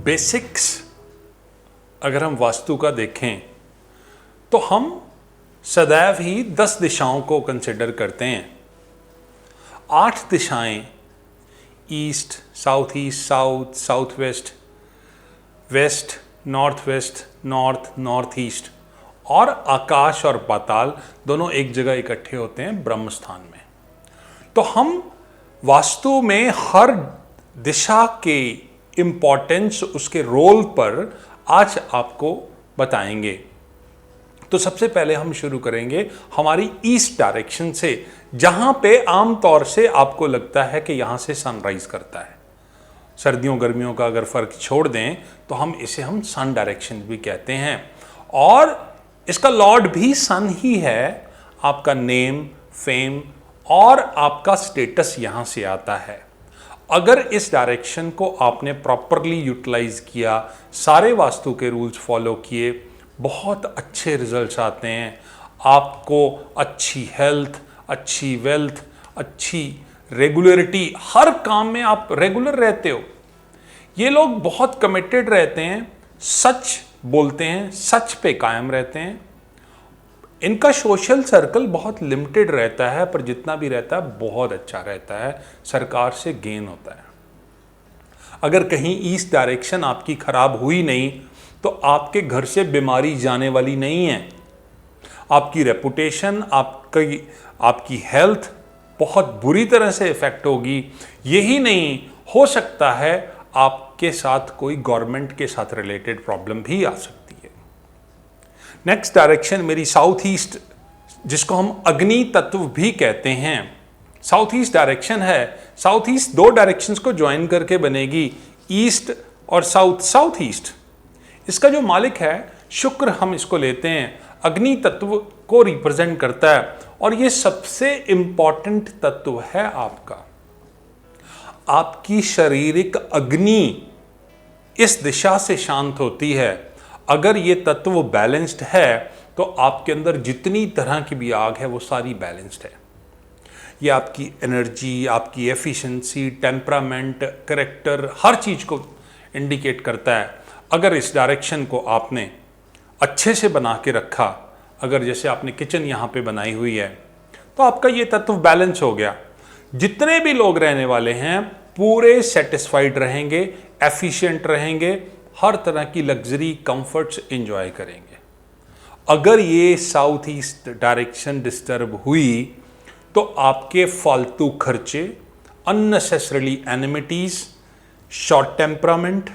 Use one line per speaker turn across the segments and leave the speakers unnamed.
Basics अगर हम वास्तु का देखें तो हम सदैव ही 10 दिशाओं को कंसिडर करते हैं। 8 दिशाएं east, south east, south, south west, west, north west, north, north east, और आकाश और पाताल दोनों एक जगह इकट्ठे होते हैं ब्रह्म स्थान में। तो हम वास्तु में हर दिशा के इंपॉर्टेंस, उसके रोल पर आज आपको बताएंगे। तो सबसे पहले हम शुरू करेंगे हमारी ईस्ट डायरेक्शन से, जहां पे आमतौर से आपको लगता है कि यहां से सनराइज करता है। सर्दियों गर्मियों का अगर फर्क छोड़ दें तो हम सन डायरेक्शन भी कहते हैं, और इसका लॉर्ड भी सन ही है। आपका नेम, फेम और आपका स्टेटस यहां से आता है। अगर इस डायरेक्शन को आपने प्रॉपरली यूटिलाइज किया, सारे वास्तु के रूल्स फॉलो किए, बहुत अच्छे रिजल्ट्स आते हैं। आपको अच्छी हेल्थ, अच्छी वेल्थ, अच्छी रेगुलरिटी, हर काम में आप रेगुलर रहते हो। ये लोग बहुत कमिटेड रहते हैं, सच बोलते हैं, सच पे कायम रहते हैं। इनका सोशल सर्कल बहुत लिमिटेड रहता है, पर जितना भी रहता है बहुत अच्छा रहता है, सरकार से गेन होता है। अगर कहीं ईस्ट डायरेक्शन आपकी खराब हुई नहीं तो आपके घर से बीमारी जाने वाली नहीं है। आपकी रेपुटेशन, आपकी हेल्थ बहुत बुरी तरह से इफेक्ट होगी। यही नहीं, हो सकता है आपके साथ कोई गवर्नमेंट के साथ रिलेटेड प्रॉब्लम भी आ सकती है। नेक्स्ट डायरेक्शन मेरी साउथ ईस्ट, जिसको हम अग्नि तत्व भी कहते हैं, साउथ ईस्ट डायरेक्शन है। साउथ ईस्ट 2 डायरेक्शंस को ज्वाइन करके बनेगी, ईस्ट और साउथ, साउथ ईस्ट। इसका जो मालिक है शुक्र, हम इसको लेते हैं, अग्नि तत्व को रिप्रेजेंट करता है, और ये सबसे इंपॉर्टेंट तत्व है आपका। आपकी शारीरिक अग्नि इस दिशा से शांत होती है। अगर ये तत्व बैलेंस्ड है तो आपके अंदर जितनी तरह की भी आग है वो सारी बैलेंस्ड है। ये आपकी एनर्जी, आपकी एफिशिएंसी, टेम्परामेंट, कैरेक्टर, हर चीज़ को इंडिकेट करता है। अगर इस डायरेक्शन को आपने अच्छे से बना के रखा, अगर जैसे आपने किचन यहाँ पे बनाई हुई है, तो आपका ये तत्व बैलेंस हो गया। जितने भी लोग रहने वाले हैं पूरे सेटिस्फाइड रहेंगे, एफिशिएंट रहेंगे, हर तरह की लग्जरी, कंफर्ट्स एंजॉय करेंगे। अगर ये साउथ ईस्ट डायरेक्शन डिस्टर्ब हुई तो आपके फालतू खर्चे, अननेसेसरली एनिमिटीज, शॉर्ट टेम्परामेंट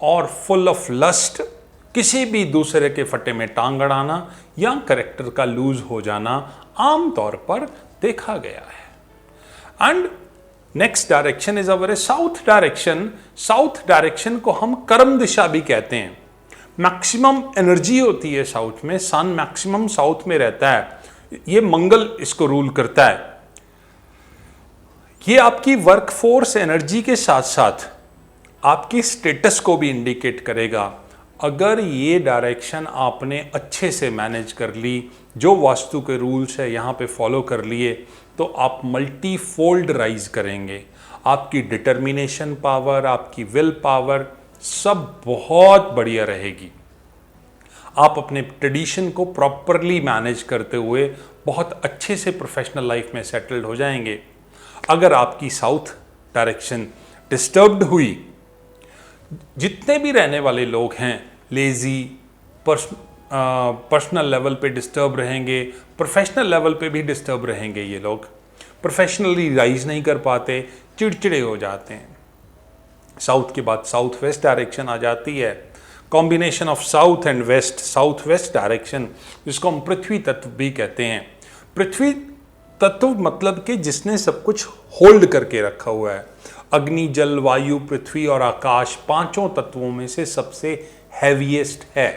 और फुल ऑफ लस्ट, किसी भी दूसरे के फटे में टांग अड़ाना या कैरेक्टर का लूज हो जाना आमतौर पर देखा गया है। And next direction is our south direction. South direction को हम कर्म दिशा भी कहते हैं। मैक्सिमम एनर्जी होती है साउथ में, सन मैक्सिमम साउथ में रहता है। ये मंगल इसको रूल करता है। ये आपकी वर्कफोर्स एनर्जी के साथ साथ आपकी स्टेटस को भी इंडिकेट करेगा। अगर ये डायरेक्शन आपने अच्छे से मैनेज कर ली, जो वास्तु के रूल्स है यहाँ पे फॉलो कर लिए, तो आप मल्टी फोल्ड राइज करेंगे। आपकी डिटर्मिनेशन पावर, आपकी विल पावर सब बहुत बढ़िया रहेगी। आप अपने ट्रेडिशन को प्रॉपरली मैनेज करते हुए बहुत अच्छे से प्रोफेशनल लाइफ में सेटल्ड हो जाएंगे। अगर आपकी साउथ डायरेक्शन डिस्टर्ब्ड हुई, जितने भी रहने वाले लोग हैं लेजी, पर्सनल लेवल पे डिस्टर्ब रहेंगे, प्रोफेशनल लेवल पे भी डिस्टर्ब रहेंगे। ये लोग प्रोफेशनली राइज नहीं कर पाते, चिड़चिड़े हो जाते हैं। साउथ के बाद साउथ वेस्ट डायरेक्शन आ जाती है। Combination of south and west, south west direction, जिसको हम पृथ्वी तत्व भी कहते हैं। पृथ्वी तत्व मतलब कि जिसने सब कुछ होल्ड करके रखा हुआ है। अग्नि, जल, वायु, पृथ्वी और आकाश 5 तत्वों में से सबसे हैवीएस्ट है।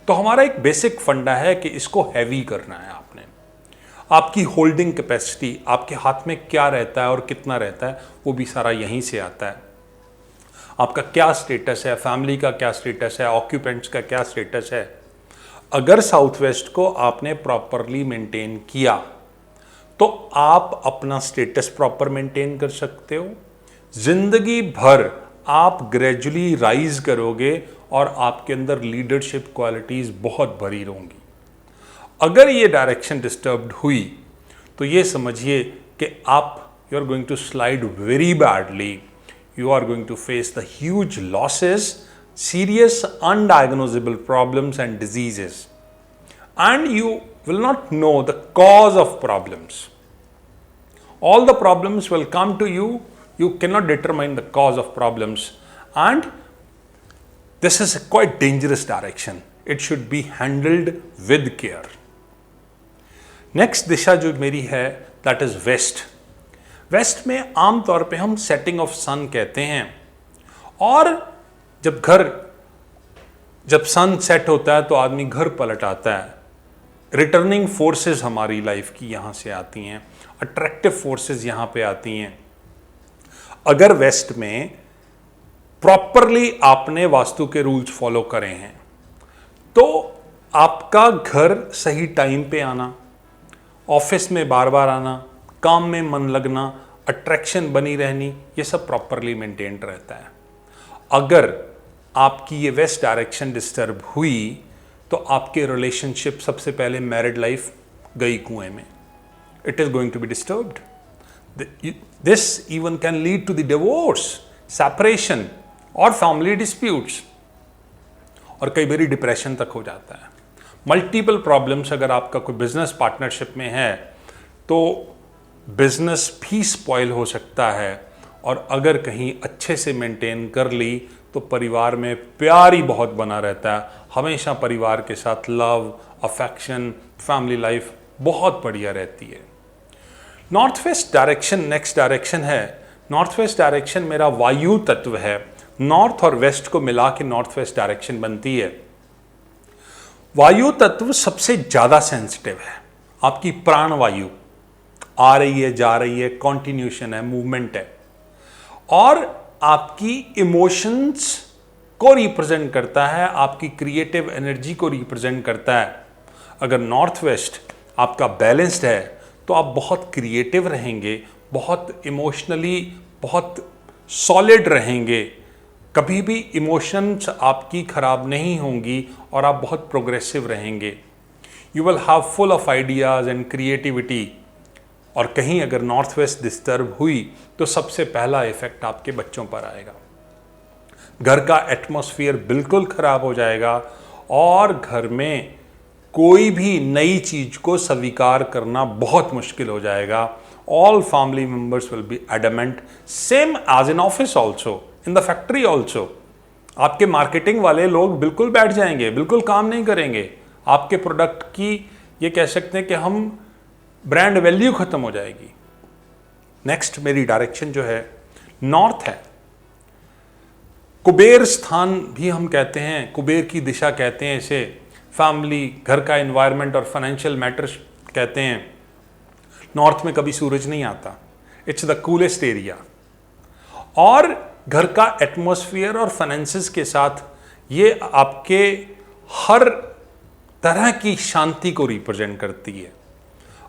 तो हमारा एक बेसिक फंडा है कि इसको हैवी करना है आपने। आपकी होल्डिंग कैपेसिटी, आपके हाथ में क्या रहता है और कितना रहता है, वो भी सारा यहीं से आता है। आपका क्या स्टेटस है, फैमिली का क्या स्टेटस है, ऑक्यूपेंट्स का क्या स्टेटस है। अगर साउथ वेस्ट को आपने प्रॉपरली मेंटेन किया तो आप अपना स्टेटस प्रॉपर मेंटेन कर सकते हो। जिंदगी भर आप ग्रेजुअली राइज करोगे और आपके अंदर लीडरशिप क्वालिटीज बहुत भरी होंगी। अगर ये डायरेक्शन डिस्टर्ब्ड हुई तो ये समझिए कि आप you are going to slide very badly, you are going to face the huge losses, serious undiagnosable problems and diseases, and you will not know the cause of problems. All the problems will come to you, you cannot determine the cause of problems, and this is a quite dangerous direction. It should be handled with care. Next दिशा जो मेरी है that is west. Waste में आमतौर पे हम setting of सन कहते हैं, और जब सन सेट होता है तो आदमी घर पलट आता है। रिटर्निंग फोर्सेस हमारी लाइफ की यहां से आती हैं, अट्रैक्टिव फोर्सेस यहां पे आती हैं। अगर वेस्ट में प्रॉपरली आपने वास्तु के रूल्स फॉलो करे हैं तो आपका घर सही टाइम पे आना, ऑफिस में बार बार आना, काम में मन लगना, अट्रैक्शन बनी रहनी, ये सब प्रॉपरली मेंटेन्ड रहता है। अगर आपकी ये वेस्ट डायरेक्शन डिस्टर्ब हुई तो आपके रिलेशनशिप, सबसे पहले मैरिड लाइफ गई कुएं में, it is going to be disturbed. This even can lead to the divorce, separation और फैमिली डिस्प्यूट्स, और कई बार डिप्रेशन तक हो जाता है। मल्टीपल प्रॉब्लम्स अगर आपका कोई बिजनेस पार्टनरशिप में है तो बिजनेस भी स्पॉइल हो सकता है, और अगर कहीं अच्छे से मेंटेन कर ली तो परिवार में प्यार ही बहुत बना रहता है। हमेशा परिवार के साथ लव, अफेक्शन, फैमिली लाइफ बहुत बढ़िया रहती है। North west direction next direction है। नॉर्थ वेस्ट डायरेक्शन मेरा वायु तत्व है। नॉर्थ और वेस्ट को मिला के नॉर्थ वेस्ट डायरेक्शन बनती है। वायु तत्व सबसे ज्यादा सेंसिटिव है। आपकी प्राण वायु आ रही है, जा रही है, कॉन्टिन्यूशन है, मूवमेंट है, और आपकी इमोशंस को रिप्रेजेंट करता है, आपकी क्रिएटिव एनर्जी को रिप्रेजेंट करता है। अगर नॉर्थ वेस्ट आपका बैलेंस्ड है तो आप बहुत क्रिएटिव रहेंगे, बहुत इमोशनली बहुत सॉलिड रहेंगे, कभी भी इमोशंस आपकी खराब नहीं होंगी, और आप बहुत प्रोग्रेसिव रहेंगे। You will have full of ideas and creativity. और कहीं अगर नॉर्थ वेस्ट डिस्टर्ब हुई तो सबसे पहला इफेक्ट आपके बच्चों पर आएगा। घर का एटमॉस्फेयर बिल्कुल खराब हो जाएगा, और घर में कोई भी नई चीज को स्वीकार करना बहुत मुश्किल हो जाएगा। All family members will be adamant, same as in office also, in the factory also. आपके मार्केटिंग वाले लोग बिल्कुल बैठ जाएंगे, बिल्कुल काम नहीं करेंगे। आपके प्रोडक्ट की ये कह सकते हैं कि हम ब्रांड वैल्यू खत्म हो जाएगी। नेक्स्ट मेरी डायरेक्शन जो है नॉर्थ है। कुबेर स्थान भी हम कहते हैं, कुबेर की दिशा कहते हैं इसे। फैमिली, घर का एनवायरनमेंट और फाइनेंशियल मैटर्स कहते हैं। नॉर्थ में कभी सूरज नहीं आता, इट्स द कूलेस्ट एरिया, और घर का एटमॉस्फेयर और फाइनेंसेस के साथ ये आपके हर तरह की शांति को रिप्रेजेंट करती है।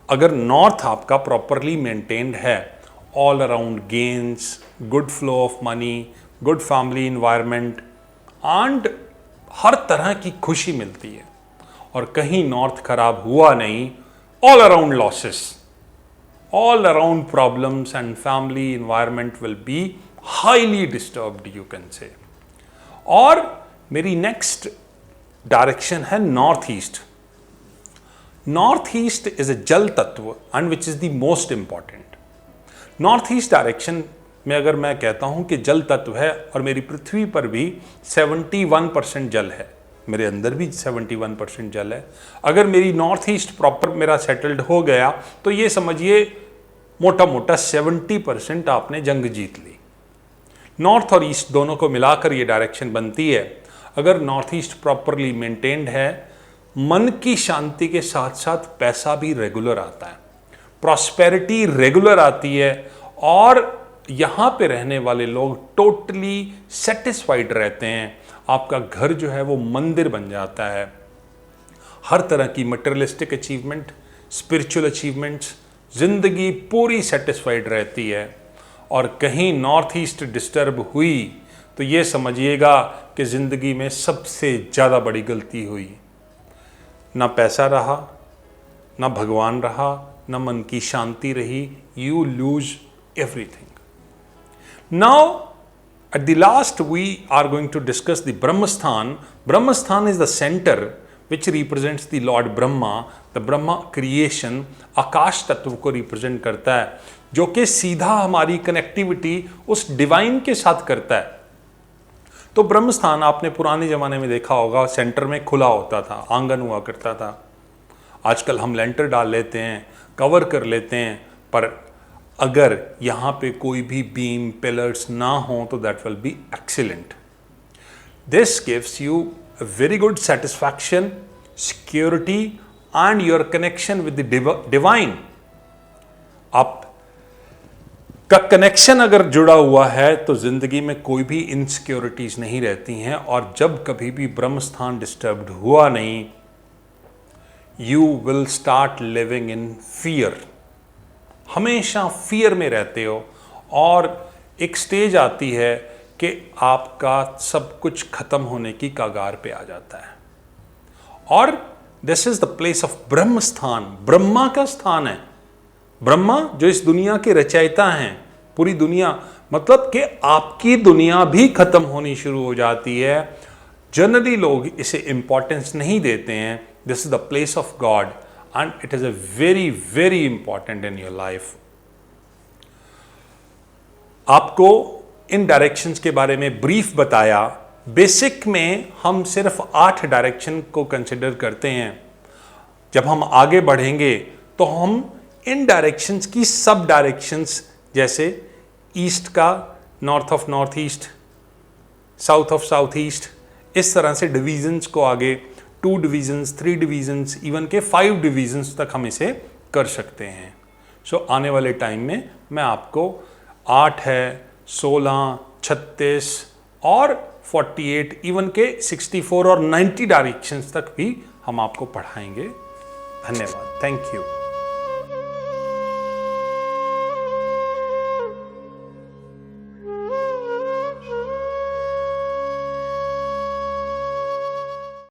अगर नॉर्थ आपका प्रॉपरली मेंटेन्ड है, all around gains, good flow of money, good family environment, and हर तरह की खुशी मिलती है, और कहीं नॉर्थ खराब हुआ नहीं, all around losses, all around problems, and family environment will be highly disturbed, you can say. और मेरी नेक्स्ट डायरेक्शन है north east. North east is a जल तत्व and which is the most important. North east direction में अगर मैं कहता हूं कि जल तत्व है, और मेरी पृथ्वी पर भी 71% जल है, मेरे अंदर भी 71% जल है। अगर मेरी नॉर्थ ईस्ट प्रॉपर मेरा सेटल्ड हो गया तो ये समझिए मोटा मोटा 70% आपने जंग जीत ली। नॉर्थ और ईस्ट दोनों को मिलाकर ये डायरेक्शन बनती है। अगर नॉर्थ ईस्ट प्रॉपरली मेंटेन्ड है, मन की शांति के साथ साथ पैसा भी रेगुलर आता है, प्रॉस्पेरिटी रेगुलर आती है, और यहाँ पे रहने वाले लोग टोटली सेटिस्फाइड रहते हैं। आपका घर जो है वो मंदिर बन जाता है। हर तरह की मटेरियलिस्टिक अचीवमेंट, स्पिरिचुअल अचीवमेंट्स, जिंदगी पूरी सेटिस्फाइड रहती है। और कहीं नॉर्थ ईस्ट डिस्टर्ब हुई तो ये समझिएगा कि ज़िंदगी में सबसे ज़्यादा बड़ी गलती हुई। ना पैसा रहा, ना भगवान रहा, ना मन की शांति रही। You lose everything. Now at the last we are going to discuss the Brahmasthan. Brahmasthan is the center which represents the Lord Brahma, the Brahma creation, आकाश तत्व को रिप्रेजेंट करता है, जो कि सीधा हमारी कनेक्टिविटी उस डिवाइन के साथ करता है। तो ब्रह्मस्थान आपने पुराने ज़माने में देखा होगा, सेंटर में खुला होता था, आंगन हुआ करता था। आजकल हम लेंटर डाल लेते हैं, कवर कर लेते हैं, पर अगर यहाँ पे कोई भी बीम पिलर्स ना हो तो that will be excellent. This gives you a very good satisfaction, security and your connection with the divine. आपका कनेक्शन अगर जुड़ा हुआ है तो जिंदगी में कोई भी इनसिक्योरिटीज नहीं रहती हैं, और जब कभी भी ब्रह्मस्थान डिस्टर्ब्ड हुआ नहीं, you will start living in fear. हमेशा फियर में रहते हो, और एक स्टेज आती है कि आपका सब कुछ खत्म होने की कगार पे आ जाता है। और this is the place of Brahmasthan, Brahma का स्थान है। ब्रह्मा जो इस दुनिया के रचयिता हैं, पूरी दुनिया, मतलब कि आपकी दुनिया भी खत्म होनी शुरू हो जाती है। जनरली लोग इसे इंपॉर्टेंस नहीं देते हैं। This is the place of God and it is a very very important in your life. आपको इन डायरेक्शंस के बारे में ब्रीफ बताया। बेसिक में हम सिर्फ 8 डायरेक्शन को कंसिडर करते हैं। जब हम आगे बढ़ेंगे तो हम इन डायरेक्शंस की सब डायरेक्शंस, जैसे ईस्ट का north of north east, south of south east, इस तरह से डिवीजन्स को आगे 2 डिवीजन्स, 3 डिवीजन्स, इवन के 5 डिवीजन्स तक हम इसे कर सकते हैं। सो आने वाले टाइम में मैं आपको 8 है, 16, 36 और 48, इवन के 64 और 90 डायरेक्शंस तक भी हम आपको पढ़ाएंगे। धन्यवाद। Thank you.